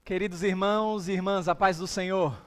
Queridos irmãos e irmãs, a paz do Senhor.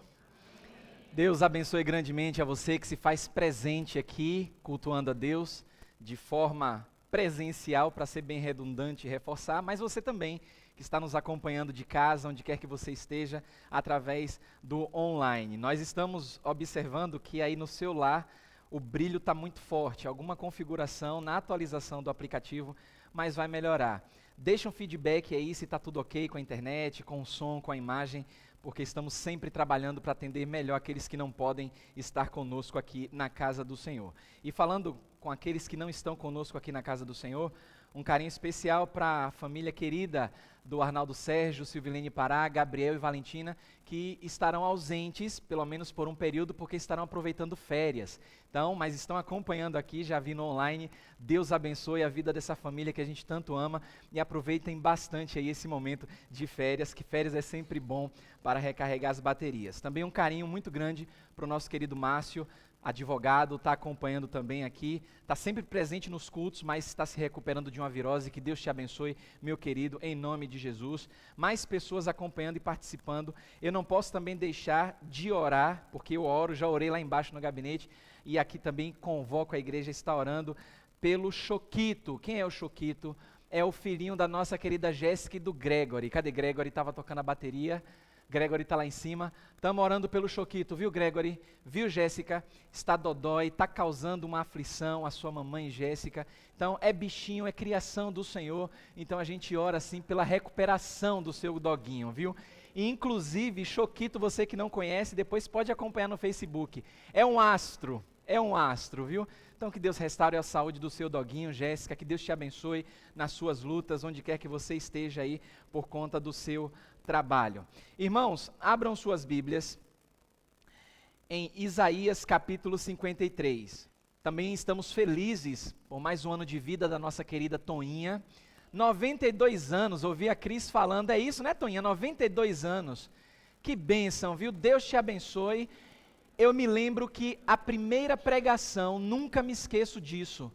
Deus abençoe grandemente a você que se faz presente aqui, cultuando a Deus de forma presencial, para ser bem redundante e reforçar, mas você também que está nos acompanhando de casa, onde quer que você esteja, através do online. Nós estamos observando que aí no seu lar o brilho está muito forte, alguma configuração na atualização do aplicativo, mas vai melhorar. Deixa um feedback aí se está tudo ok com a internet, com o som, com a imagem, porque estamos sempre trabalhando para atender melhor aqueles que não podem estar conosco aqui na casa do Senhor. E falando com aqueles que não estão conosco aqui na casa do Senhor, um carinho especial para a família querida do Arnaldo Sérgio, Silvilene Pará, Gabriel e Valentina, que estarão ausentes, pelo menos por um período, porque estarão aproveitando férias. Então, mas estão acompanhando aqui, já vi no online. Deus abençoe a vida dessa família que a gente tanto ama e aproveitem bastante aí esse momento de férias, que férias é sempre bom para recarregar as baterias. Também um carinho muito grande para o nosso querido Márcio, advogado, está acompanhando também aqui, está sempre presente nos cultos, mas está se recuperando de uma virose. Que Deus te abençoe, meu querido, em nome de Jesus. Mais pessoas acompanhando e participando. Eu não posso também deixar de orar, porque eu oro, já orei lá embaixo no gabinete, e aqui também convoco a igreja a estar orando pelo Choquito. Quem é o Choquito? É o filhinho da nossa querida Jéssica e do Gregory. Cadê Gregory? Estava tocando a bateria. Gregory está lá em cima, estamos orando pelo Choquito, viu Gregory? Viu Jéssica? Está dodói, está causando uma aflição a sua mamãe Jéssica, então é bichinho, é criação do Senhor, então a gente ora assim pela recuperação do seu doguinho, viu? E inclusive, Choquito, você que não conhece, depois pode acompanhar no Facebook, é um astro, viu? Então que Deus restaure a saúde do seu doguinho, Jéssica, que Deus te abençoe nas suas lutas, onde quer que você esteja aí, por conta do seu trabalho. Irmãos, abram suas Bíblias em Isaías capítulo 53. Também estamos felizes por mais um ano de vida da nossa querida Toinha. 92 anos, ouvi a Cris falando, é isso, né, Toinha? 92 anos. Que bênção, viu? Deus te abençoe. Eu me lembro que a primeira pregação, nunca me esqueço disso,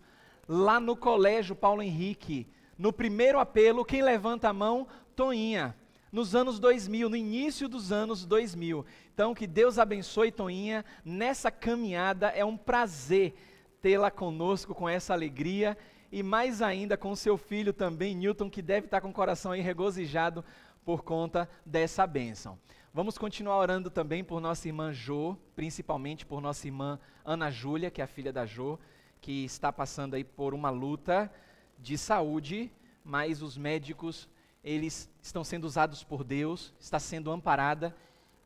lá no colégio Paulo Henrique, no primeiro apelo, quem levanta a mão? Toinha. Nos anos 2000, no início dos anos 2000. Então, que Deus abençoe Toinha nessa caminhada. É um prazer tê-la conosco com essa alegria. E mais ainda com seu filho também, Newton, que deve estar com o coração aí regozijado por conta dessa bênção. Vamos continuar orando também por nossa irmã Jo, principalmente por nossa irmã Ana Júlia, que é a filha da Jo, que está passando aí por uma luta de saúde, mas os médicos, eles estão sendo usados por Deus, está sendo amparada,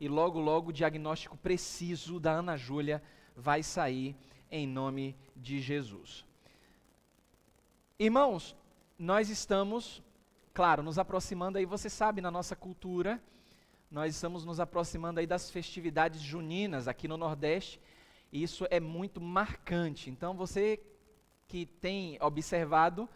e logo, logo o diagnóstico preciso da Ana Júlia vai sair em nome de Jesus. Irmãos, nós estamos, claro, nos aproximando aí, você sabe, na nossa cultura, nós estamos nos aproximando aí das festividades juninas aqui no Nordeste, e isso é muito marcante. Então você que tem observado,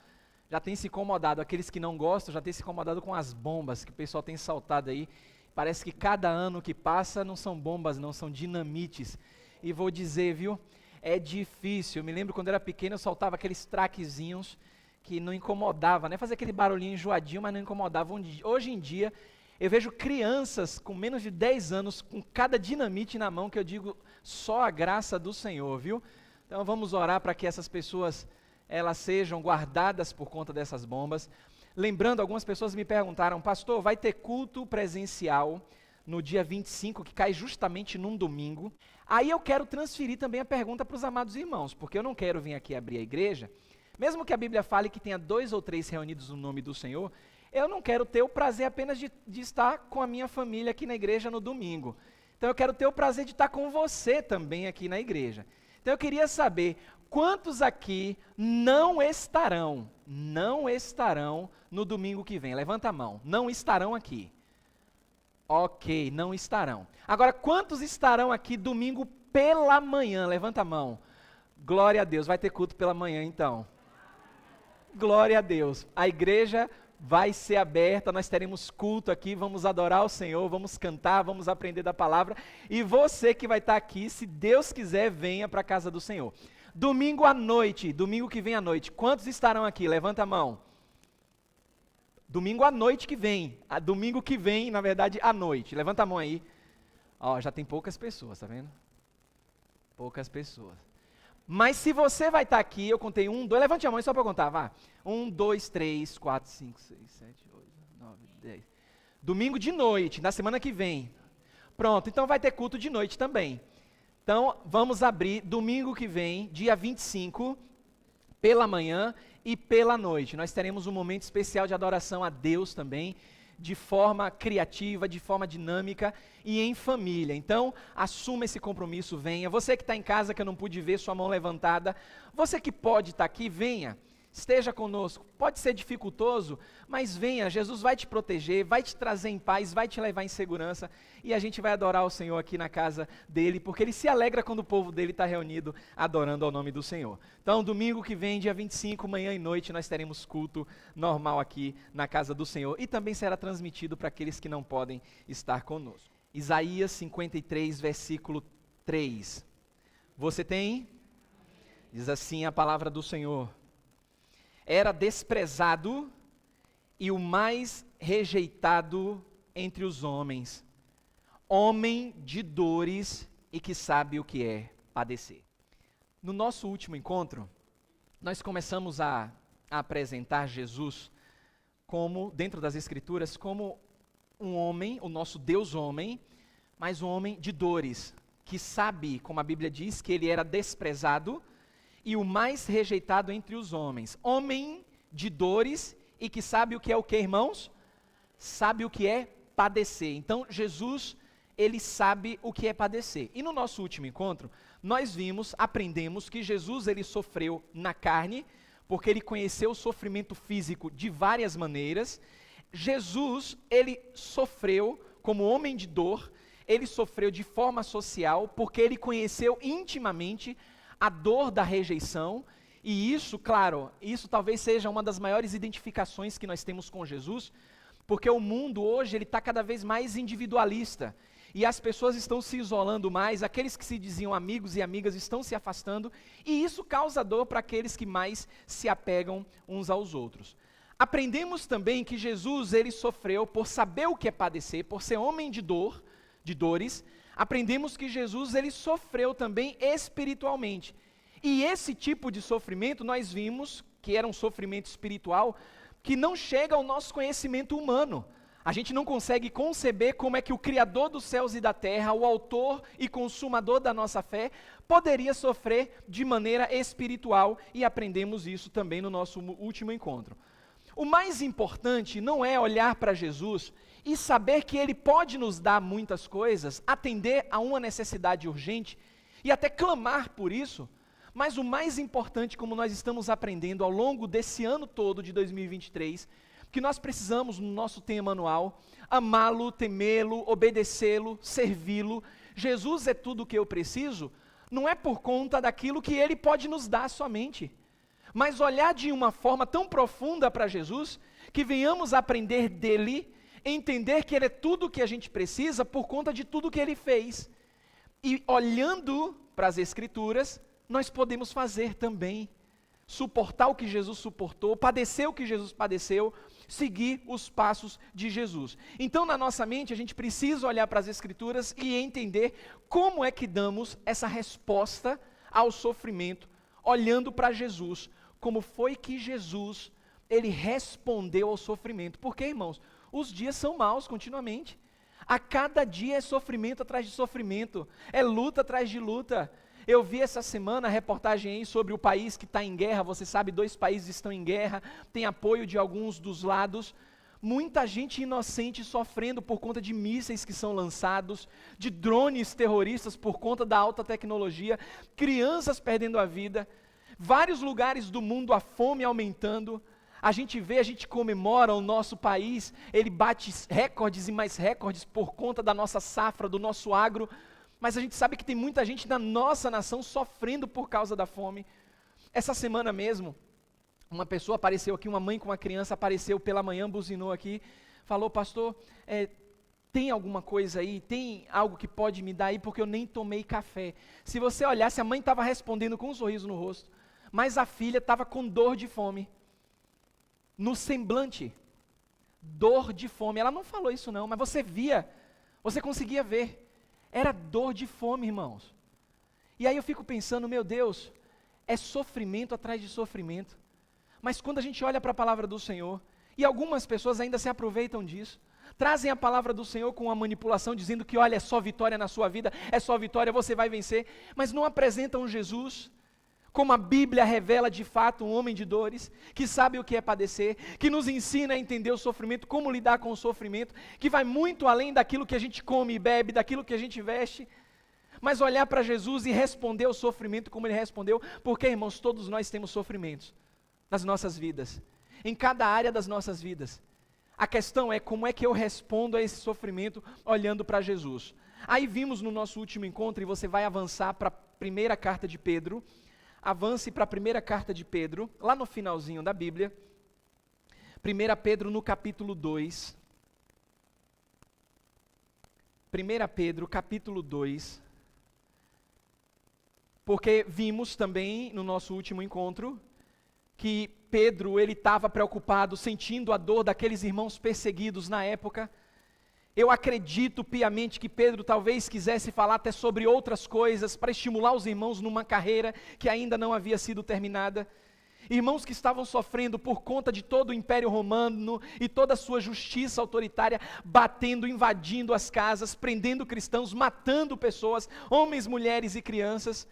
já tem se incomodado, aqueles que não gostam, já tem se incomodado com as bombas que o pessoal tem saltado aí. Parece que cada ano que passa não são bombas, não, são dinamites. E vou dizer, viu, é difícil. Eu me lembro quando eu era pequeno, eu soltava aqueles traquezinhos que não incomodava, né? Fazia aquele barulhinho enjoadinho, mas não incomodava. Hoje em dia, eu vejo crianças com menos de 10 anos, com cada dinamite na mão, que eu digo, só a graça do Senhor, viu? Então vamos orar para que essas pessoas, elas sejam guardadas por conta dessas bombas. Lembrando, algumas pessoas me perguntaram, pastor, vai ter culto presencial no dia 25, que cai justamente num domingo? Aí eu quero transferir também a pergunta para os amados irmãos, porque eu não quero vir aqui abrir a igreja, mesmo que a Bíblia fale que tenha 2 ou 3 reunidos no nome do Senhor, eu não quero ter o prazer apenas de estar com a minha família aqui na igreja no domingo. Então eu quero ter o prazer de estar com você também aqui na igreja. Então eu queria saber, quantos aqui não estarão no domingo que vem? Levanta a mão, não estarão aqui. Ok, não estarão. Agora, quantos estarão aqui domingo pela manhã? Levanta a mão. Glória a Deus, vai ter culto pela manhã então. Glória a Deus, a igreja vai ser aberta, nós teremos culto aqui, vamos adorar o Senhor, vamos cantar, vamos aprender da palavra, e você que vai estar aqui, se Deus quiser, venha para a casa do Senhor. Domingo à noite, domingo que vem à noite, quantos estarão aqui? Levanta a mão. Domingo à noite que vem. Domingo que vem, na verdade, à noite. Levanta a mão aí. Ó, já tem poucas pessoas, tá vendo? Poucas pessoas. Mas se você vai estar aqui, eu contei 1, 2, levante a mão só para contar, vá. 1, 2, 3, 4, 5, 6, 7, 8, 9, 10. Domingo de noite, na semana que vem. Pronto, então vai ter culto de noite também. Então, vamos abrir domingo que vem, dia 25, pela manhã e pela noite. Nós teremos um momento especial de adoração a Deus também, de forma criativa, de forma dinâmica e em família. Então, assuma esse compromisso, venha. Você que está em casa, que eu não pude ver sua mão levantada, você que pode estar aqui, venha. Esteja conosco. Pode ser dificultoso, mas venha. Jesus vai te proteger, vai te trazer em paz, vai te levar em segurança. E a gente vai adorar o Senhor aqui na casa dele, porque ele se alegra quando o povo dele está reunido adorando ao nome do Senhor. Então, domingo que vem, dia 25, manhã e noite, nós teremos culto normal aqui na casa do Senhor. E também será transmitido para aqueles que não podem estar conosco. Isaías 53, versículo 3. Você tem? Diz assim a palavra do Senhor. Era desprezado e o mais rejeitado entre os homens, homem de dores e que sabe o que é padecer. No nosso último encontro, nós começamos a apresentar Jesus como, dentro das Escrituras, como um homem, o nosso Deus homem, mas um homem de dores, que sabe, como a Bíblia diz, que ele era desprezado e o mais rejeitado entre os homens. Homem de dores e que sabe o que é o que, irmãos? Sabe o que é padecer. Então, Jesus, ele sabe o que é padecer. E no nosso último encontro, nós aprendemos que Jesus, ele sofreu na carne, porque ele conheceu o sofrimento físico de várias maneiras. Jesus, ele sofreu como homem de dor, ele sofreu de forma social, porque ele conheceu intimamente a dor da rejeição, e isso, claro, isso talvez seja uma das maiores identificações que nós temos com Jesus, porque o mundo hoje ele está cada vez mais individualista, e as pessoas estão se isolando mais, aqueles que se diziam amigos e amigas estão se afastando, e isso causa dor para aqueles que mais se apegam uns aos outros. Aprendemos também que Jesus, ele sofreu por saber o que é padecer, por ser homem de dores. Aprendemos que Jesus, ele sofreu também espiritualmente. E esse tipo de sofrimento, nós vimos que era um sofrimento espiritual, que não chega ao nosso conhecimento humano. A gente não consegue conceber como é que o Criador dos céus e da terra, o autor e consumador da nossa fé, poderia sofrer de maneira espiritual, e aprendemos isso também no nosso último encontro. O mais importante não é olhar para Jesus e saber que Ele pode nos dar muitas coisas, atender a uma necessidade urgente e até clamar por isso, mas o mais importante, como nós estamos aprendendo ao longo desse ano todo de 2023, que nós precisamos, no nosso tema anual, amá-lo, temê-lo, obedecê-lo, servi-lo. Jesus é tudo o que eu preciso, não é por conta daquilo que Ele pode nos dar somente, mas olhar de uma forma tão profunda para Jesus, que venhamos aprender dEle, entender que Ele é tudo o que a gente precisa por conta de tudo que Ele fez. E olhando para as Escrituras, nós podemos fazer também. Suportar o que Jesus suportou, padecer o que Jesus padeceu, seguir os passos de Jesus. Então, na nossa mente, a gente precisa olhar para as Escrituras e entender como é que damos essa resposta ao sofrimento, olhando para Jesus. Como foi que Jesus, ele respondeu ao sofrimento? Porque, irmãos, os dias são maus continuamente. A cada dia é sofrimento atrás de sofrimento, é luta atrás de luta. Eu vi essa semana a reportagem aí sobre o país que está em guerra. Você sabe, 2 países estão em guerra, tem apoio de alguns dos lados. Muita gente inocente sofrendo por conta de mísseis que são lançados, de drones terroristas por conta da alta tecnologia, crianças perdendo a vida. Vários lugares do mundo a fome aumentando, a gente vê, a gente comemora o nosso país, ele bate recordes e mais recordes por conta da nossa safra, do nosso agro, mas a gente sabe que tem muita gente na nossa nação sofrendo por causa da fome. Essa semana mesmo, uma pessoa apareceu aqui, uma mãe com uma criança apareceu pela manhã, buzinou aqui, falou: pastor, tem alguma coisa aí, tem algo que pode me dar aí, porque eu nem tomei café. Se você olhasse, a mãe estava respondendo com um sorriso no rosto, mas a filha estava com dor de fome, no semblante. Dor de fome. Ela não falou isso não, mas você via, você conseguia ver. Era dor de fome, irmãos. E aí eu fico pensando, meu Deus, é sofrimento atrás de sofrimento. Mas quando a gente olha para a palavra do Senhor, e algumas pessoas ainda se aproveitam disso, trazem a palavra do Senhor com uma manipulação, dizendo que olha, é só vitória na sua vida, é só vitória, você vai vencer, mas não apresentam Jesus como a Bíblia revela de fato, um homem de dores, que sabe o que é padecer, que nos ensina a entender o sofrimento, como lidar com o sofrimento, que vai muito além daquilo que a gente come e bebe, daquilo que a gente veste, mas olhar para Jesus e responder ao sofrimento como ele respondeu, porque, irmãos, todos nós temos sofrimentos nas nossas vidas, em cada área das nossas vidas. A questão é como é que eu respondo a esse sofrimento olhando para Jesus. Aí vimos no nosso último encontro, e você vai avançar para a primeira carta de Pedro, avance para a primeira carta de Pedro, lá no finalzinho da Bíblia, 1 Pedro no capítulo 2, 1 Pedro capítulo 2, porque vimos também no nosso último encontro, que Pedro, ele estava preocupado, sentindo a dor daqueles irmãos perseguidos na época. Eu acredito piamente que Pedro talvez quisesse falar até sobre outras coisas, para estimular os irmãos numa carreira que ainda não havia sido terminada. Irmãos que estavam sofrendo por conta de todo o Império Romano e toda a sua justiça autoritária, batendo, invadindo as casas, prendendo cristãos, matando pessoas, homens, mulheres e crianças.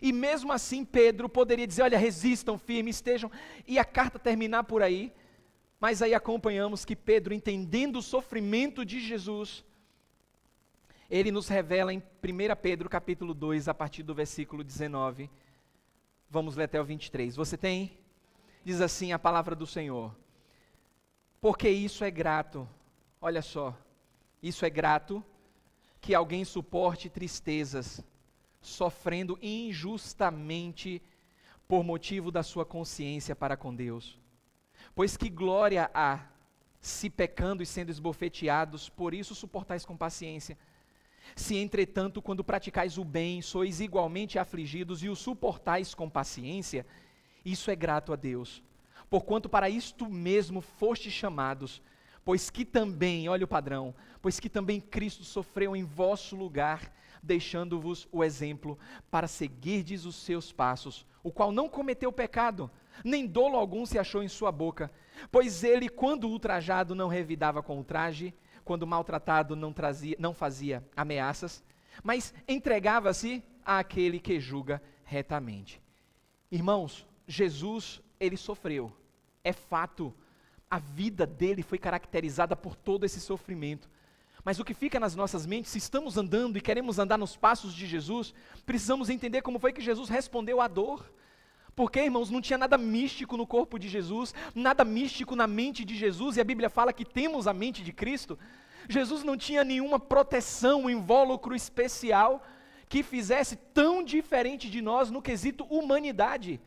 E mesmo assim Pedro poderia dizer, olha, resistam firmes, estejam, e a carta terminar por aí, mas aí acompanhamos que Pedro, entendendo o sofrimento de Jesus, ele nos revela em 1 Pedro capítulo 2, a partir do versículo 19, vamos ler até o 23, você tem? Diz assim a palavra do Senhor, porque isso é grato, olha só, isso é grato, que alguém suporte tristezas, sofrendo injustamente por motivo da sua consciência para com Deus. Pois que glória há, se pecando e sendo esbofeteados, por isso suportais com paciência. Se entretanto, quando praticais o bem, sois igualmente afligidos e o suportais com paciência, isso é grato a Deus. Porquanto para isto mesmo fostes chamados, pois que também, olha o padrão, pois que também Cristo sofreu em vosso lugar, deixando-vos o exemplo para seguirdes os seus passos, o qual não cometeu pecado, nem dolo algum se achou em sua boca, pois ele, quando ultrajado, não revidava com ultraje, quando maltratado não fazia ameaças, mas entregava-se àquele que julga retamente. Irmãos, Jesus, ele sofreu, é fato, a vida dele foi caracterizada por todo esse sofrimento. Mas o que fica nas nossas mentes, se estamos andando e queremos andar nos passos de Jesus, precisamos entender como foi que Jesus respondeu à dor. Porque, irmãos, não tinha nada místico no corpo de Jesus, nada místico na mente de Jesus, e a Bíblia fala que temos a mente de Cristo. Jesus não tinha nenhuma proteção, um invólucro especial que fizesse tão diferente de nós no quesito humanidade.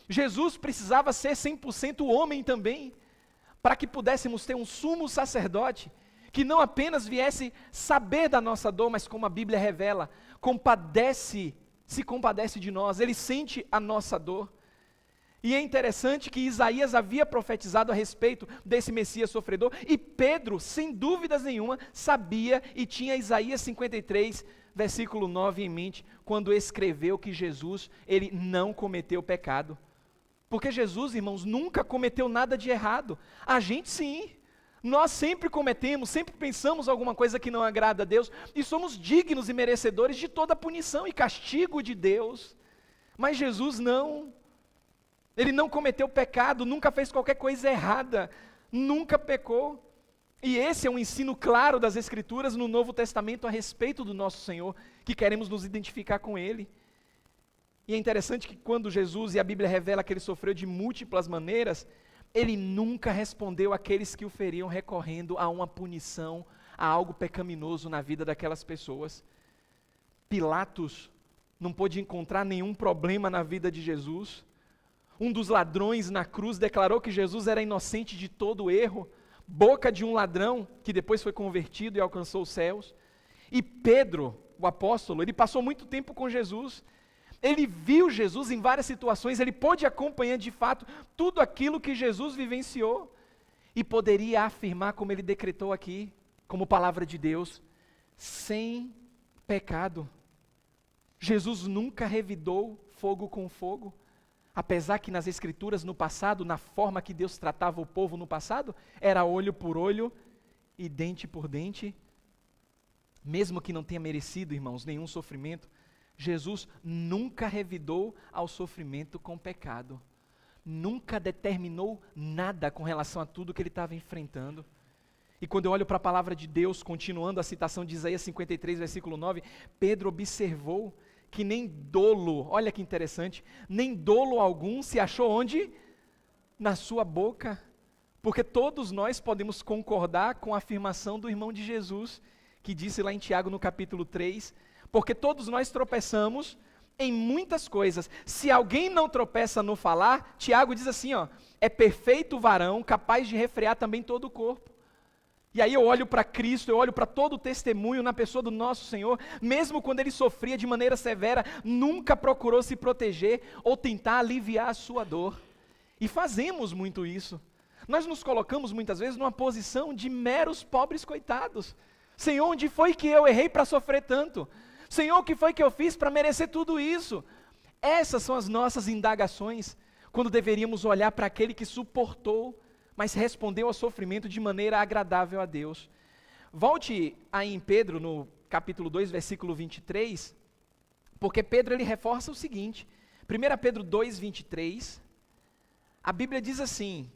Jesus precisava ser 100% homem também, para que pudéssemos ter um sumo sacerdote, que não apenas viesse saber da nossa dor, mas como a Bíblia revela, se compadece de nós, ele sente a nossa dor. E é interessante que Isaías havia profetizado a respeito desse Messias sofredor, e Pedro, sem dúvidas nenhuma, sabia e tinha Isaías 53, versículo 9 em mente, quando escreveu que Jesus, ele não cometeu pecado. Porque Jesus, irmãos, nunca cometeu nada de errado. A gente sim. Nós sempre cometemos, sempre pensamos alguma coisa que não agrada a Deus, e somos dignos e merecedores de toda punição e castigo de Deus. Mas Jesus não. Ele não cometeu pecado, nunca fez qualquer coisa errada, nunca pecou. E esse é um ensino claro das Escrituras no Novo Testamento a respeito do nosso Senhor, que queremos nos identificar com Ele. E é interessante que quando Jesus, e a Bíblia revela que Ele sofreu de múltiplas maneiras, Ele nunca respondeu àqueles que o feriam recorrendo a uma punição, a algo pecaminoso na vida daquelas pessoas. Pilatos não pôde encontrar nenhum problema na vida de Jesus. Um dos ladrões na cruz declarou que Jesus era inocente de todo erro, boca de um ladrão que depois foi convertido e alcançou os céus. E Pedro, o apóstolo, ele passou muito tempo com Jesus. Ele viu Jesus em várias situações, ele pôde acompanhar de fato tudo aquilo que Jesus vivenciou. e poderia afirmar, como ele decretou aqui, como palavra de Deus, sem pecado. Jesus nunca revidou fogo com fogo, apesar que nas Escrituras no passado, na forma que Deus tratava o povo no passado, era olho por olho e dente por dente. Mesmo que não tenha merecido, irmãos, nenhum sofrimento, Jesus nunca revidou ao sofrimento com pecado. Nunca determinou nada com relação a tudo que ele estava enfrentando. E quando eu olho para a palavra de Deus, continuando a citação de Isaías 53, versículo 9, Pedro observou que nem dolo, olha que interessante, nem dolo algum se achou onde? Na sua boca. Porque todos nós podemos concordar com a afirmação do irmão de Jesus, que disse lá em Tiago no capítulo 3, porque todos nós tropeçamos em muitas coisas. Se alguém não tropeça no falar, Tiago diz assim, ó, é perfeito o varão, capaz de refrear também todo o corpo. E aí eu olho para Cristo, eu olho para todo o testemunho na pessoa do nosso Senhor, mesmo quando ele sofria de maneira severa, nunca procurou se proteger ou tentar aliviar a sua dor. E fazemos muito isso. Nós nos colocamos muitas vezes numa posição de meros pobres coitados. Senhor, onde foi que eu errei para sofrer tanto? Senhor, o que foi que eu fiz para merecer tudo isso? Essas são as nossas indagações, quando deveríamos olhar para aquele que suportou, mas respondeu ao sofrimento de maneira agradável a Deus. Volte aí em Pedro, no capítulo 2, versículo 23, porque Pedro ele reforça o seguinte, 1 Pedro 2, 23, a Bíblia diz assim,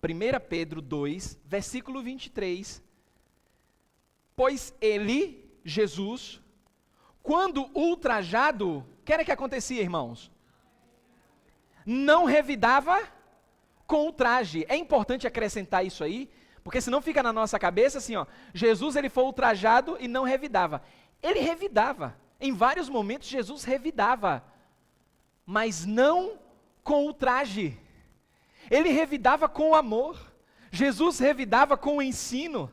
1 Pedro 2, versículo 23, pois ele, Jesus, quando ultrajado, o que era que acontecia, irmãos? Não revidava com ultraje. É importante acrescentar isso aí, porque senão fica na nossa cabeça assim, ó, Jesus ele foi ultrajado e não revidava. Ele revidava. Em vários momentos Jesus revidava, mas não com ultraje. Ele revidava com amor. Jesus revidava com o ensino.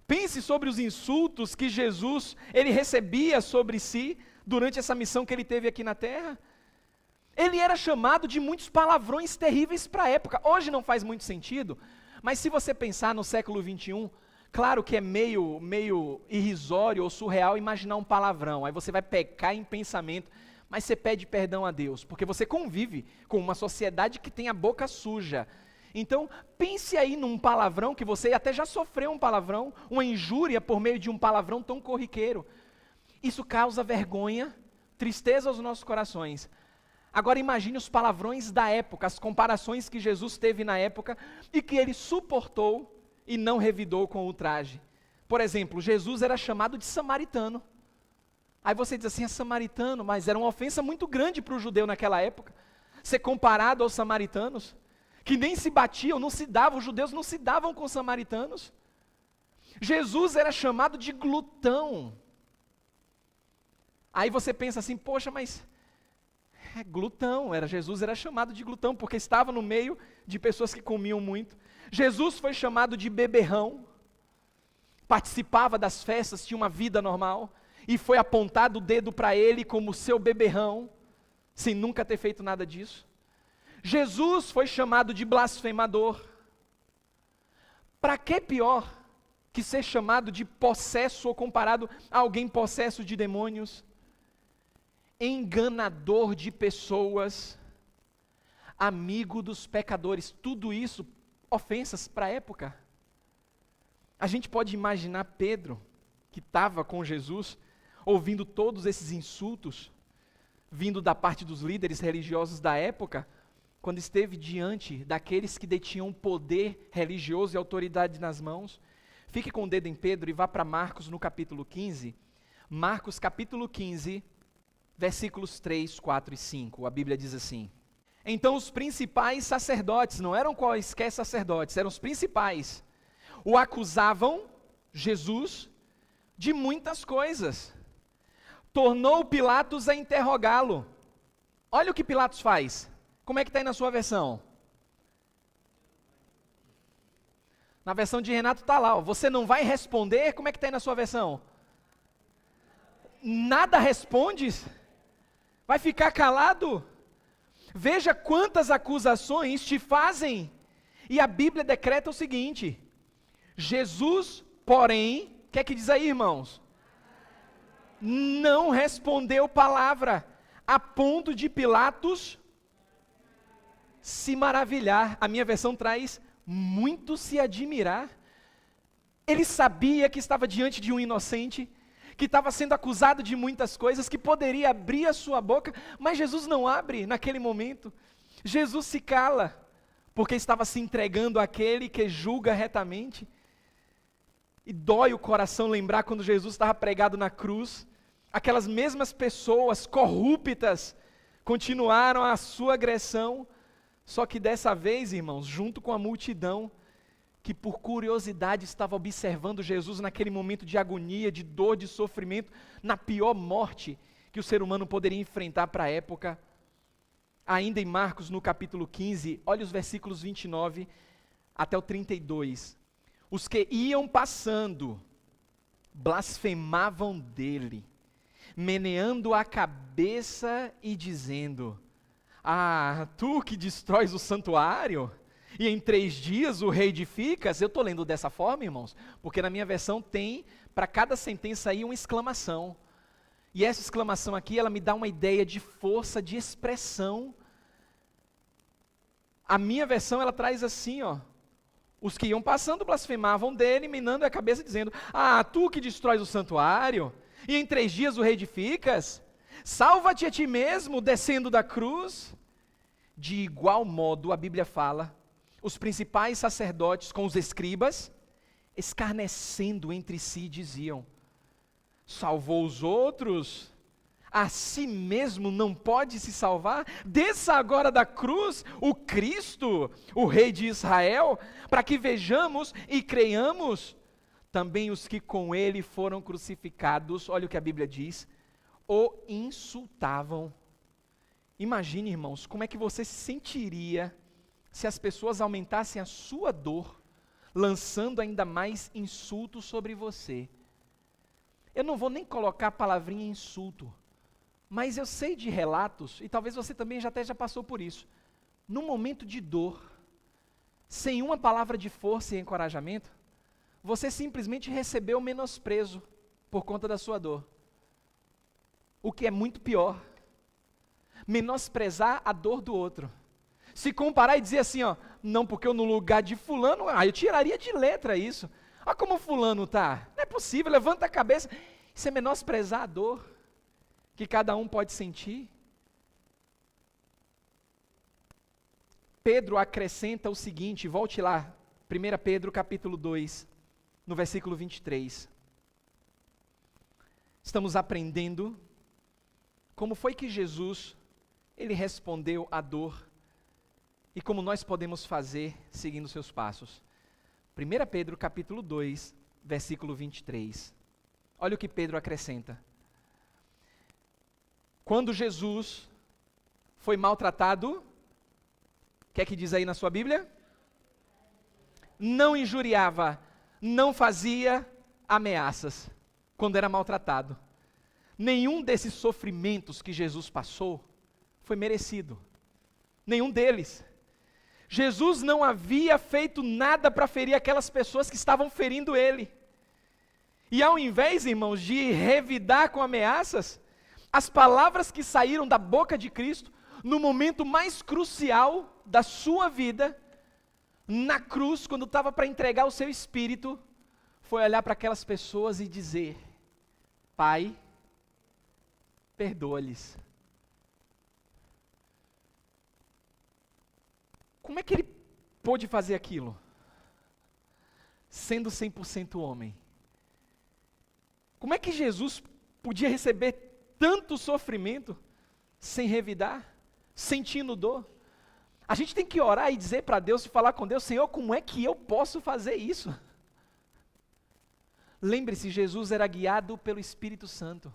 Pense sobre os insultos que Jesus ele recebia sobre si durante essa missão que ele teve aqui na terra. Ele era chamado de muitos palavrões terríveis para a época. Hoje não faz muito sentido, mas se você pensar no século 21, claro que é meio irrisório ou surreal imaginar um palavrão. Aí você vai pecar em pensamento, mas você pede perdão a Deus, porque você convive com uma sociedade que tem a boca suja. Então, pense aí num palavrão que você até já sofreu um palavrão, uma injúria por meio de um palavrão tão corriqueiro. Isso causa vergonha, tristeza aos nossos corações. Agora imagine os palavrões da época, as comparações que Jesus teve na época e que ele suportou e não revidou com ultraje. Por exemplo, Jesus era chamado de samaritano. Aí você diz assim, é samaritano, mas era uma ofensa muito grande para o judeu naquela época. Ser comparado aos samaritanos, que nem se batiam, não se davam, os judeus não se davam com os samaritanos. Jesus era chamado de glutão. Aí você pensa assim, poxa, mas glutão, Jesus era chamado de glutão, porque estava no meio de pessoas que comiam muito. Jesus foi chamado de beberrão, participava das festas, tinha uma vida normal, e foi apontado o dedo para ele como seu beberrão, sem nunca ter feito nada disso. Jesus foi chamado de blasfemador. Para que pior que ser chamado de possesso ou comparado a alguém possesso de demônios? Enganador de pessoas, amigo dos pecadores, tudo isso ofensas para a época. A gente pode imaginar Pedro, que estava com Jesus, ouvindo todos esses insultos, vindo da parte dos líderes religiosos da época, quando esteve diante daqueles que detinham poder religioso e autoridade nas mãos. Fique com o dedo em Pedro e vá para Marcos no capítulo 15. Marcos capítulo 15, versículos 3, 4 e 5. A Bíblia diz assim: então os principais sacerdotes, não eram quaisquer sacerdotes, eram os principais, o acusavam, Jesus, de muitas coisas. Tornou Pilatos a interrogá-lo. Olha o que Pilatos faz. Como é que está aí na sua versão? Na versão de Renato está lá, ó, você não vai responder, como é que está aí na sua versão? Nada respondes? Vai ficar calado? Veja quantas acusações te fazem, E a Bíblia decreta o seguinte: Jesus, porém, o que é que diz aí, irmãos? Não respondeu palavra, a ponto de Pilatos se maravilhar. A minha versão traz muito se admirar. Ele sabia que estava diante de um inocente, que estava sendo acusado de muitas coisas, que poderia abrir a sua boca, mas Jesus não abre naquele momento. Jesus se cala, porque estava se entregando àquele que julga retamente. E dói o coração lembrar quando Jesus estava pregado na cruz, aquelas mesmas pessoas corruptas continuaram a sua agressão, só que dessa vez, irmãos, junto com a multidão, que por curiosidade estava observando Jesus naquele momento de agonia, de dor, de sofrimento, na pior morte que o ser humano poderia enfrentar para a época. Ainda em Marcos, no capítulo 15, olha os versículos 29 até o 32. Os que iam passando blasfemavam dele, meneando a cabeça e dizendo: ah, tu que destróis o santuário, e em 3 dias o reedificas. Eu estou lendo dessa forma, irmãos, porque na minha versão tem, para cada sentença aí, uma exclamação. E essa exclamação aqui, ela me dá uma ideia de força, de expressão. A minha versão, ela traz assim, ó: os que iam passando blasfemavam dele, menando a cabeça, dizendo: ah, tu que destróis o santuário, e em 3 dias o reedificas, salva-te a ti mesmo, descendo da cruz. De igual modo, a Bíblia fala, os principais sacerdotes com os escribas, escarnecendo entre si, diziam: salvou os outros, a si mesmo não pode se salvar? Desça agora da cruz o Cristo, o Rei de Israel, para que vejamos e creiamos. Também os que com ele foram crucificados, olha o que a Bíblia diz, o insultavam. Imagine, irmãos, como é que você se sentiria se as pessoas aumentassem a sua dor, lançando ainda mais insultos sobre você. Eu não vou nem colocar a palavrinha insulto, mas eu sei de relatos, e talvez você também já passou por isso, num momento de dor, sem uma palavra de força e encorajamento, você simplesmente recebeu menosprezo por conta da sua dor. O que é muito pior, menosprezar a dor do outro. Se comparar e dizer assim, ó, não, porque eu no lugar de fulano, eu tiraria de letra isso. Olha como fulano tá. Não é possível, levanta a cabeça. Isso é menosprezar a dor que cada um pode sentir. Pedro acrescenta o seguinte, volte lá, 1 Pedro capítulo 2, no versículo 23. Estamos aprendendo como foi que Jesus, ele respondeu à dor e como nós podemos fazer seguindo seus passos. 1 Pedro capítulo 2, versículo 23. Olha o que Pedro acrescenta. Quando Jesus foi maltratado, o que é que diz aí na sua Bíblia? Não injuriava, não fazia ameaças quando era maltratado. Nenhum desses sofrimentos que Jesus passou foi merecido. Nenhum deles. Jesus não havia feito nada para ferir aquelas pessoas que estavam ferindo ele. E ao invés, irmãos, de revidar com ameaças, as palavras que saíram da boca de Cristo, no momento mais crucial da sua vida, na cruz, quando estava para entregar o seu espírito, foi olhar para aquelas pessoas e dizer: Pai, perdoa-lhes. Como é que ele pôde fazer aquilo? Sendo 100% homem. Como é que Jesus podia receber tanto sofrimento sem revidar, sentindo dor? A gente tem que orar e dizer para Deus, e falar com Deus: Senhor, como é que eu posso fazer isso? Lembre-se, Jesus era guiado pelo Espírito Santo.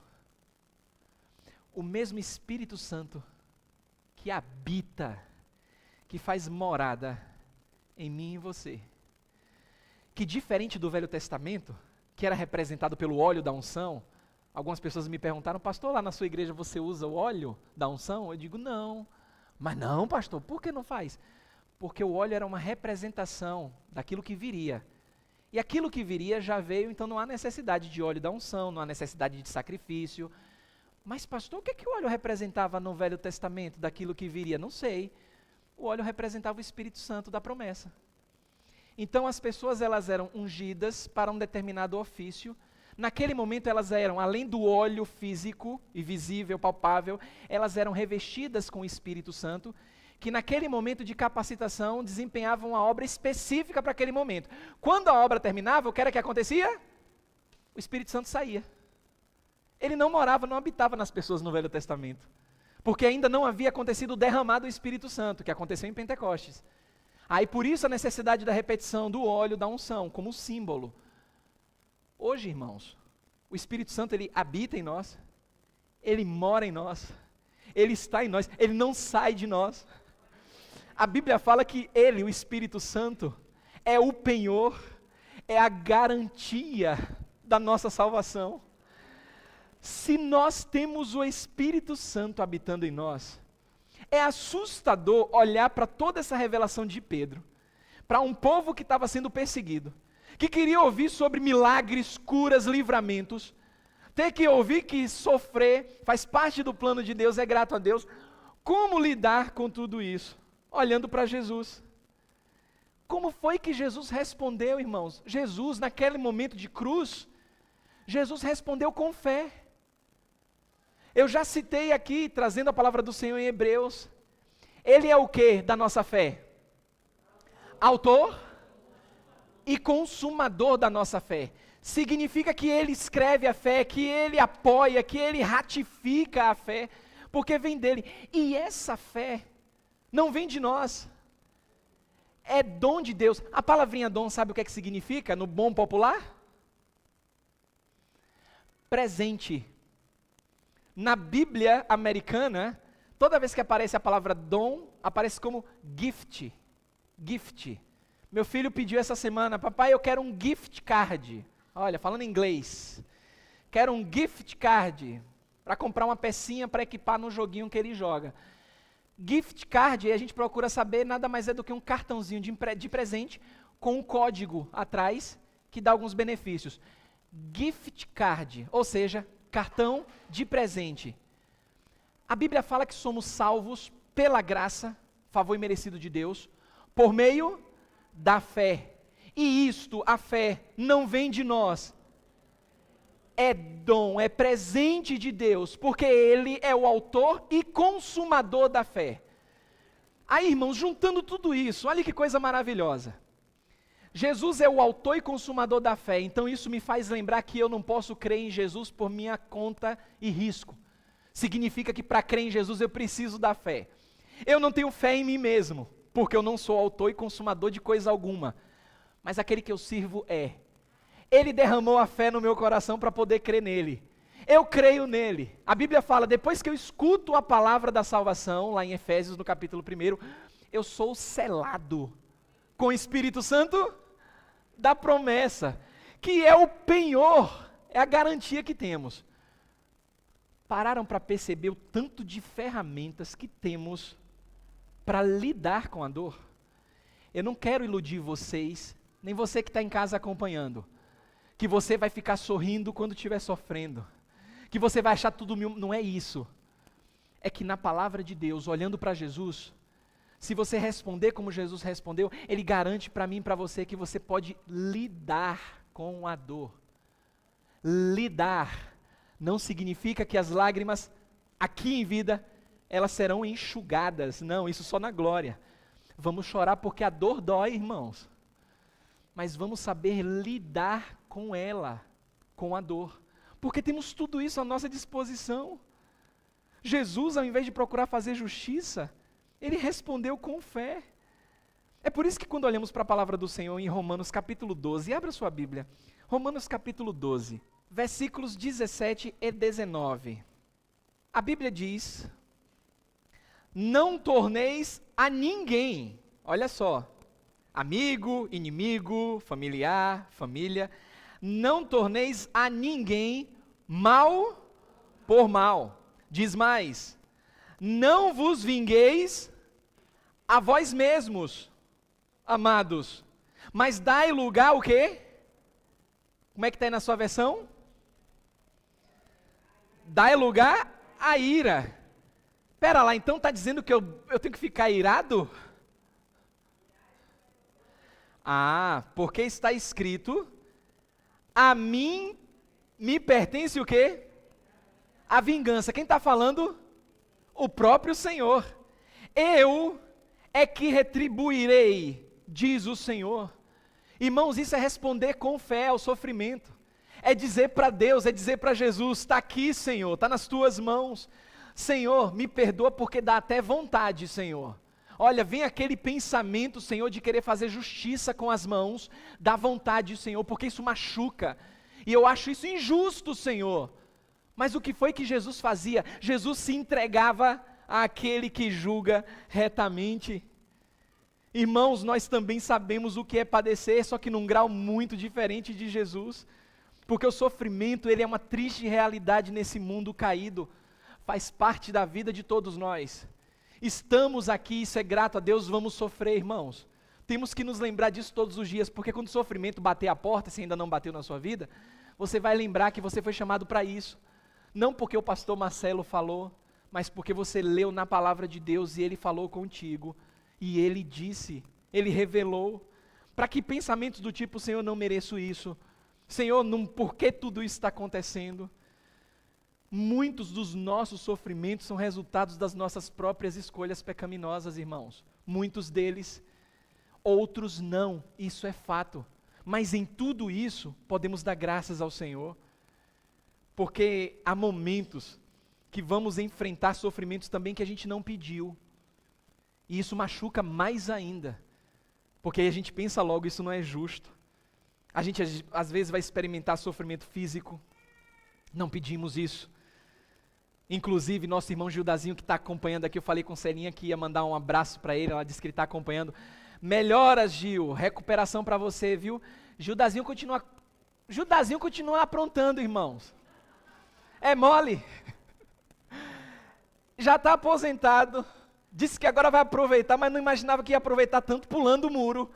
O mesmo Espírito Santo que habita, que faz morada em mim e em você. Que diferente do Velho Testamento, que era representado pelo óleo da unção, algumas pessoas me perguntaram: pastor, lá na sua igreja você usa o óleo da unção? Eu digo: não. Mas não, pastor, por que não faz? Porque o óleo era uma representação daquilo que viria. E aquilo que viria já veio, então não há necessidade de óleo da unção, não há necessidade de sacrifício. Mas pastor, o que é que o óleo representava no Velho Testamento daquilo que viria? Não sei. O óleo representava o Espírito Santo da promessa. Então as pessoas elas eram ungidas para um determinado ofício. Naquele momento elas eram, além do óleo físico e visível, palpável, elas eram revestidas com o Espírito Santo, que naquele momento de capacitação desempenhavam uma obra específica para aquele momento. Quando a obra terminava, o que era que acontecia? O Espírito Santo saía. Ele não morava, não habitava nas pessoas no Velho Testamento, porque ainda não havia acontecido o derramar do Espírito Santo, que aconteceu em Pentecostes. Aí por isso a necessidade da repetição do óleo da unção, como símbolo. Hoje, irmãos, o Espírito Santo ele habita em nós, ele mora em nós, ele está em nós, ele não sai de nós. A Bíblia fala que ele, o Espírito Santo, é o penhor, é a garantia da nossa salvação. Se nós temos o Espírito Santo habitando em nós, é assustador olhar para toda essa revelação de Pedro, para um povo que estava sendo perseguido, que queria ouvir sobre milagres, curas, livramentos, ter que ouvir que sofrer faz parte do plano de Deus, é grato a Deus. Como lidar com tudo isso? Olhando para Jesus. Como foi que Jesus respondeu, irmãos? Jesus, naquele momento de cruz, Jesus respondeu com fé. Eu já citei aqui, trazendo a palavra do Senhor em Hebreus. Ele é o que da nossa fé? Autor e consumador da nossa fé. Significa que ele escreve a fé, que ele apoia, que ele ratifica a fé, porque vem dele. E essa fé não vem de nós. É dom de Deus. A palavrinha dom, sabe o que é que significa no bom popular? Presente. Na Bíblia americana, toda vez que aparece a palavra dom, aparece como gift. Gift. Meu filho pediu essa semana, papai, eu quero um gift card. Olha, falando em inglês. Quero um gift card para comprar uma pecinha para equipar no joguinho que ele joga. Gift card, a gente procura saber, nada mais é do que um cartãozinho de presente com um código atrás que dá alguns benefícios. Gift card, ou seja, cartão de presente. A Bíblia fala que somos salvos pela graça, favor imerecido de Deus, por meio da fé. E isto, a fé, não vem de nós. É dom, é presente de Deus, porque Ele é o autor e consumador da fé. Aí, irmãos, juntando tudo isso, olha que coisa maravilhosa. Jesus é o autor e consumador da fé, então isso me faz lembrar que eu não posso crer em Jesus por minha conta e risco. Significa que para crer em Jesus eu preciso da fé. Eu não tenho fé em mim mesmo, porque eu não sou autor e consumador de coisa alguma. Mas aquele que eu sirvo é. Ele derramou a fé no meu coração para poder crer nele. Eu creio nele. A Bíblia fala, depois que eu escuto a palavra da salvação, lá em Efésios, no capítulo 1, eu sou selado com o Espírito Santo da promessa, que é o penhor, é a garantia que temos. Pararam para perceber o tanto de ferramentas que temos para lidar com a dor? Eu não quero iludir vocês, nem você que está em casa acompanhando, que você vai ficar sorrindo quando estiver sofrendo, que você vai achar tudo mil. Não é isso. É que na palavra de Deus, olhando para Jesus, se você responder como Jesus respondeu, Ele garante para mim e para você que você pode lidar com a dor. Lidar não significa que as lágrimas aqui em vida, elas serão enxugadas. Não, isso só na glória. Vamos chorar porque a dor dói, irmãos. Mas vamos saber lidar com ela, com a dor. Porque temos tudo isso à nossa disposição. Jesus, ao invés de procurar fazer justiça, Ele respondeu com fé. É por isso que quando olhamos para a palavra do Senhor em Romanos capítulo 12, abra sua Bíblia, Romanos capítulo 12, versículos 17 e 19. A Bíblia diz, não torneis a ninguém, olha só, amigo, inimigo, familiar, família, não torneis a ninguém mal por mal. Diz mais, não vos vingueis a vós mesmos, amados, mas dai lugar o quê? Como é que está aí na sua versão? Dai lugar à ira. Pera lá, então está dizendo que eu tenho que ficar irado? Porque está escrito, a mim me pertence o quê? A vingança. Quem está falando? O próprio Senhor. Eu é que retribuirei, diz o Senhor. Irmãos, isso é responder com fé ao sofrimento. É dizer para Deus, é dizer para Jesus, está aqui, Senhor, está nas tuas mãos. Senhor, me perdoa porque dá até vontade, Senhor. Olha, vem aquele pensamento, Senhor, de querer fazer justiça com as mãos, dá vontade, Senhor, porque isso machuca. E eu acho isso injusto, Senhor. Mas o que foi que Jesus fazia? Jesus se entregava àquele que julga retamente. Irmãos, nós também sabemos o que é padecer, só que num grau muito diferente de Jesus. Porque o sofrimento, ele é uma triste realidade nesse mundo caído. Faz parte da vida de todos nós. Estamos aqui, isso é grato a Deus, vamos sofrer, irmãos. Temos que nos lembrar disso todos os dias, porque quando o sofrimento bater a porta, se ainda não bateu na sua vida, você vai lembrar que você foi chamado para isso. Não porque o pastor Marcelo falou, mas porque você leu na palavra de Deus e ele falou contigo. E ele disse, ele revelou. Para que pensamentos do tipo, Senhor, não mereço isso. Senhor, por que tudo isso está acontecendo? Muitos dos nossos sofrimentos são resultados das nossas próprias escolhas pecaminosas, irmãos. Muitos deles, outros não, isso é fato. Mas em tudo isso, podemos dar graças ao Senhor. Porque há momentos que vamos enfrentar sofrimentos também que a gente não pediu. E isso machuca mais ainda. Porque aí a gente pensa logo, isso não é justo. A gente às vezes vai experimentar sofrimento físico. Não pedimos isso. Inclusive, nosso irmão Gildazinho que está acompanhando aqui, eu falei com Celinha que ia mandar um abraço para ele, ela disse que ele está acompanhando. Melhoras, Gil, recuperação para você, viu? Gildazinho continua aprontando, irmãos. É mole. Já está aposentado, disse que agora vai aproveitar, mas não imaginava que ia aproveitar tanto pulando o muro.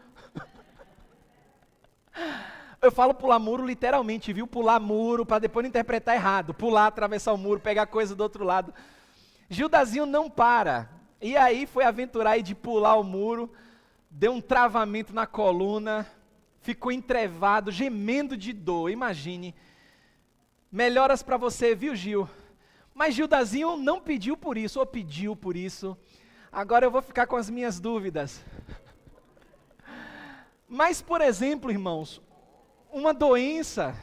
Eu falo pular muro literalmente, viu? Pular muro, para depois não interpretar errado. Pular, atravessar o muro, pegar coisa do outro lado. Gildazinho não para. E aí foi aventurar aí de pular o muro, deu um travamento na coluna, ficou entrevado, gemendo de dor, imagine. Melhoras para você, viu, Gil? Mas Gildazinho não pediu por isso, ou pediu por isso. Agora eu vou ficar com as minhas dúvidas. Mas, por exemplo, irmãos, uma doença,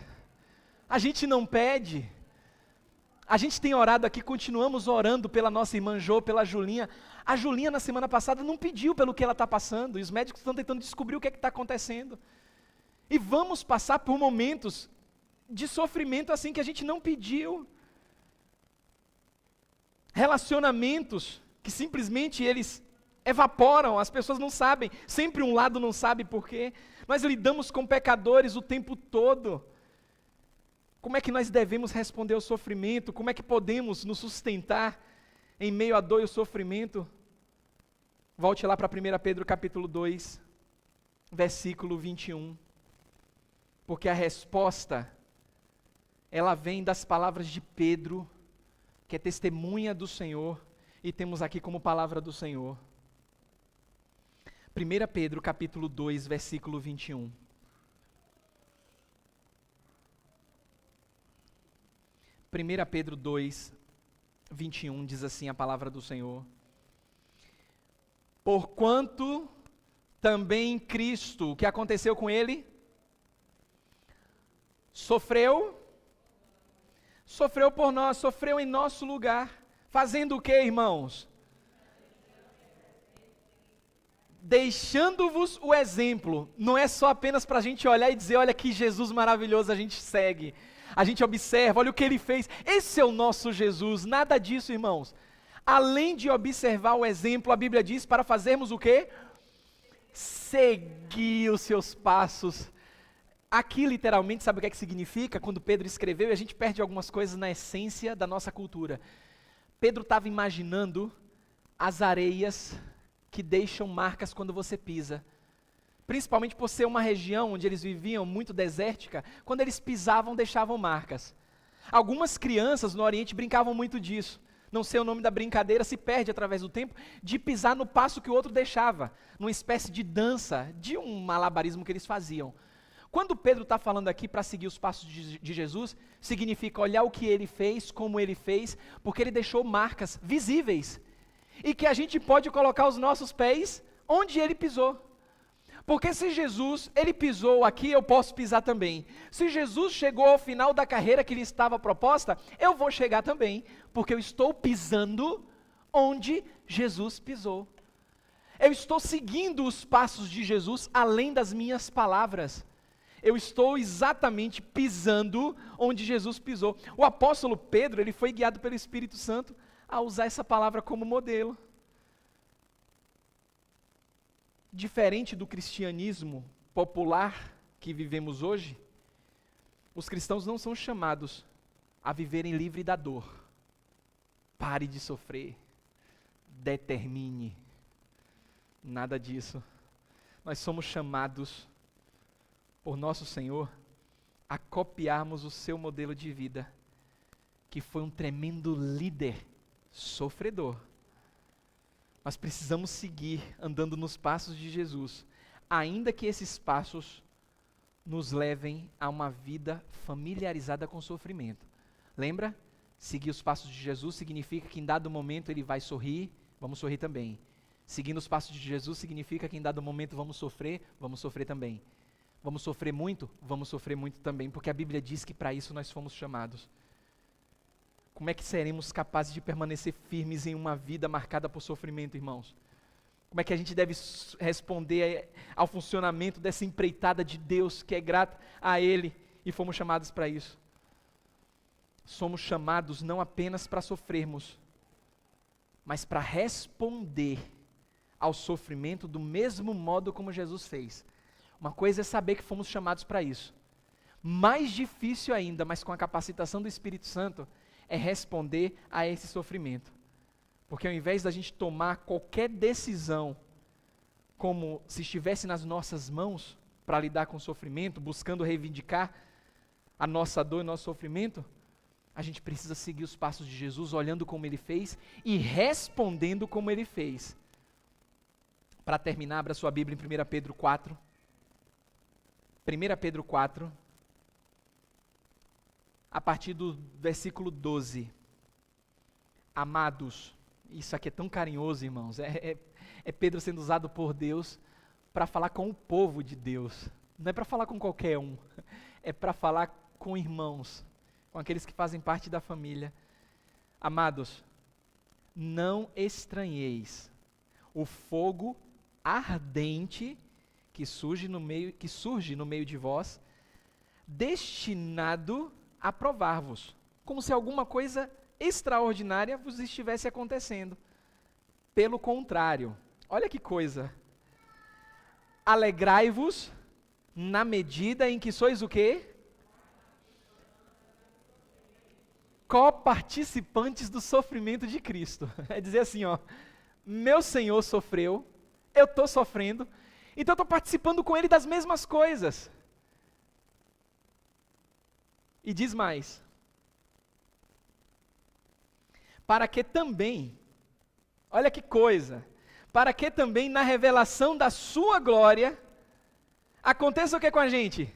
a gente não pede. A gente tem orado aqui, continuamos orando pela nossa irmã Jô, pela Julinha. A Julinha, na semana passada, não pediu pelo que ela está passando, e os médicos estão tentando descobrir o que é que está acontecendo. E vamos passar por momentos de sofrimento assim que a gente não pediu. Relacionamentos que simplesmente eles evaporam, as pessoas não sabem, sempre um lado não sabe por quê. Nós lidamos com pecadores o tempo todo. Como é que nós devemos responder ao sofrimento? Como é que podemos nos sustentar em meio à dor e ao sofrimento? Volte lá para 1 Pedro capítulo 2, versículo 21. Porque a resposta, ela vem das palavras de Pedro, que é testemunha do Senhor, e temos aqui como palavra do Senhor. 1 Pedro capítulo 2, versículo 21. 1 Pedro 2, 21 diz assim a palavra do Senhor. Porquanto também Cristo, o que aconteceu com ele? Sofreu por nós, sofreu em nosso lugar. Fazendo o que, irmãos? Deixando-vos o exemplo. Não é só apenas para a gente olhar e dizer, olha que Jesus maravilhoso a gente segue. A gente observa, olha o que ele fez. Esse é o nosso Jesus. Nada disso, irmãos. Além de observar o exemplo, a Bíblia diz para fazermos o quê? Seguir os seus passos. Aqui, literalmente, sabe o que é que significa? Quando Pedro escreveu, e a gente perde algumas coisas na essência da nossa cultura. Pedro estava imaginando as areias que deixam marcas quando você pisa. Principalmente por ser uma região onde eles viviam muito desértica, quando eles pisavam, deixavam marcas. Algumas crianças no Oriente brincavam muito disso. Não sei o nome da brincadeira, se perde através do tempo, de pisar no passo que o outro deixava, numa espécie de dança, de um malabarismo que eles faziam. Quando Pedro está falando aqui para seguir os passos de Jesus, significa olhar o que ele fez, como ele fez, porque ele deixou marcas visíveis, e que a gente pode colocar os nossos pés onde ele pisou. Porque se Jesus, ele pisou aqui, eu posso pisar também. Se Jesus chegou ao final da carreira que lhe estava proposta, eu vou chegar também, porque eu estou pisando onde Jesus pisou. Eu estou seguindo os passos de Jesus além das minhas palavras. Eu estou exatamente pisando onde Jesus pisou. O apóstolo Pedro, ele foi guiado pelo Espírito Santo a usar essa palavra como modelo. Diferente do cristianismo popular que vivemos hoje, os cristãos não são chamados a viverem livre da dor. Pare de sofrer, determine, nada disso. Nós somos chamados por nosso Senhor a copiarmos o seu modelo de vida, que foi um tremendo líder sofredor. Mas precisamos seguir andando nos passos de Jesus, ainda que esses passos nos levem a uma vida familiarizada com o sofrimento. Lembra? Seguir os passos de Jesus significa que em dado momento ele vai sorrir, vamos sorrir também. Seguindo os passos de Jesus significa que em dado momento vamos sofrer também. Vamos sofrer muito também, porque a Bíblia diz que para isso nós fomos chamados. Como é que seremos capazes de permanecer firmes em uma vida marcada por sofrimento, irmãos? Como é que a gente deve responder ao funcionamento dessa empreitada de Deus, que é grata a Ele, e fomos chamados para isso? Somos chamados não apenas para sofrermos, mas para responder ao sofrimento do mesmo modo como Jesus fez. Uma coisa é saber que fomos chamados para isso. Mais difícil ainda, mas com a capacitação do Espírito Santo, é responder a esse sofrimento. Porque ao invés da gente tomar qualquer decisão como se estivesse nas nossas mãos para lidar com o sofrimento, buscando reivindicar a nossa dor e o nosso sofrimento, a gente precisa seguir os passos de Jesus, olhando como Ele fez e respondendo como Ele fez. Para terminar, abra sua Bíblia em 1 Pedro 4. 1 Pedro 4, a partir do versículo 12. Amados, isso aqui é tão carinhoso, irmãos, é Pedro sendo usado por Deus para falar com o povo de Deus. Não é para falar com qualquer um, é para falar com irmãos, com aqueles que fazem parte da família. Amados, não estranheis o fogo ardente que surge no meio de vós, destinado a provar-vos, como se alguma coisa extraordinária vos estivesse acontecendo. Pelo contrário, olha que coisa, alegrai-vos na medida em que sois o quê? Coparticipantes do sofrimento de Cristo. É dizer assim, ó, meu Senhor sofreu, eu estou sofrendo, então eu estou participando com Ele das mesmas coisas. E diz mais, para que também, olha que coisa, para que também na revelação da sua glória, aconteça o que com a gente?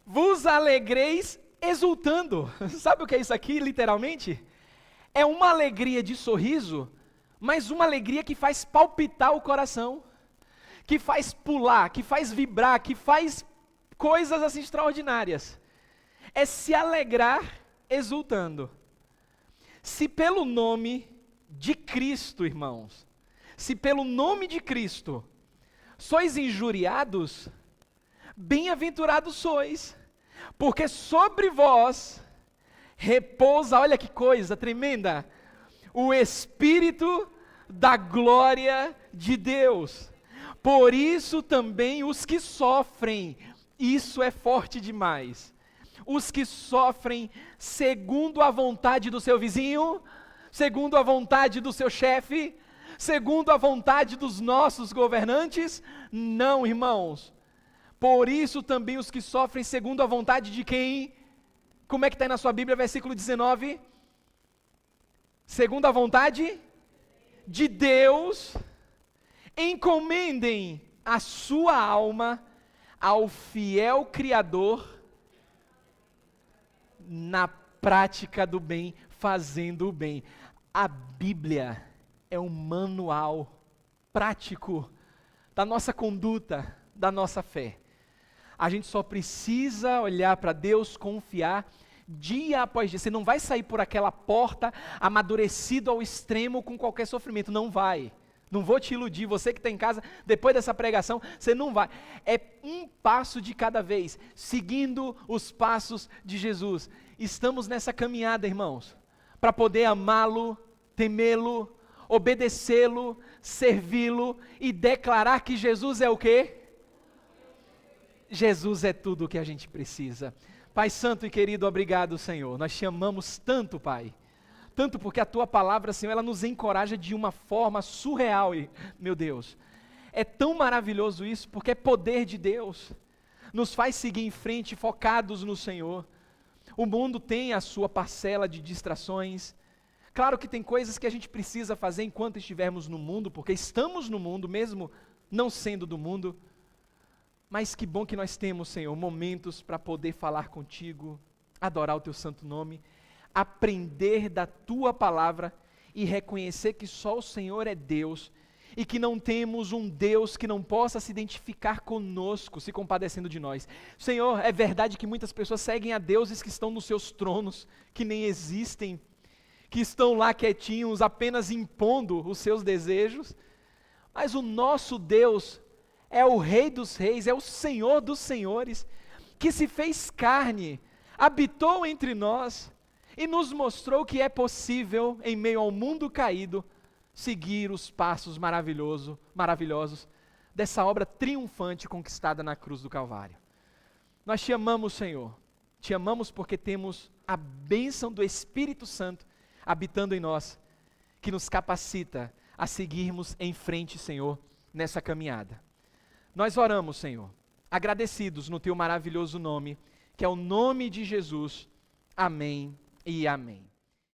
Vos alegreis exultando. Sabe o que é isso aqui, literalmente? É uma alegria de sorriso, mas uma alegria que faz palpitar o coração, que faz pular, que faz vibrar, que faz coisas assim extraordinárias. É se alegrar exultando. Se pelo nome de Cristo, irmãos, se pelo nome de Cristo sois injuriados, bem-aventurados sois, porque sobre vós repousa, olha que coisa tremenda, o Espírito da glória de Deus. Por isso também os que sofrem, isso é forte demais, os que sofrem segundo a vontade do seu vizinho, segundo a vontade do seu chefe, segundo a vontade dos nossos governantes? Não, irmãos. Por isso também os que sofrem segundo a vontade de quem? Como é que está aí na sua Bíblia, versículo 19? Segundo a vontade de Deus, encomendem a sua alma ao fiel Criador na prática do bem, fazendo o bem. A Bíblia é um manual prático da nossa conduta, da nossa fé. A gente só precisa olhar para Deus, confiar, dia após dia. Você não vai sair por aquela porta amadurecido ao extremo com qualquer sofrimento, não vai. Não vou te iludir, você que está em casa, depois dessa pregação, você não vai. É um passo de cada vez, seguindo os passos de Jesus. Estamos nessa caminhada, irmãos, para poder amá-lo, temê-lo, obedecê-lo, servi-lo e declarar que Jesus é o quê? Jesus é tudo o que a gente precisa. Pai santo e querido, obrigado, Senhor. Nós te amamos tanto, Pai. Tanto porque a Tua palavra, Senhor, ela nos encoraja de uma forma surreal, meu Deus. É tão maravilhoso isso, porque é poder de Deus. Nos faz seguir em frente, focados no Senhor. O mundo tem a sua parcela de distrações. Claro que tem coisas que a gente precisa fazer enquanto estivermos no mundo, porque estamos no mundo, mesmo não sendo do mundo. Mas que bom que nós temos, Senhor, momentos para poder falar contigo, adorar o Teu santo nome, aprender da Tua palavra e reconhecer que só o Senhor é Deus e que não temos um Deus que não possa se identificar conosco, se compadecendo de nós. Senhor, é verdade que muitas pessoas seguem a deuses que estão nos seus tronos, que nem existem, que estão lá quietinhos, apenas impondo os seus desejos, mas o nosso Deus é o Rei dos Reis, é o Senhor dos Senhores, que se fez carne, habitou entre nós e nos mostrou que é possível, em meio ao mundo caído, seguir os passos maravilhosos dessa obra triunfante conquistada na cruz do Calvário. Nós te amamos, Senhor, te amamos porque temos a bênção do Espírito Santo habitando em nós, que nos capacita a seguirmos em frente, Senhor, nessa caminhada. Nós oramos, Senhor, agradecidos no Teu maravilhoso nome, que é o nome de Jesus. Amém e amém.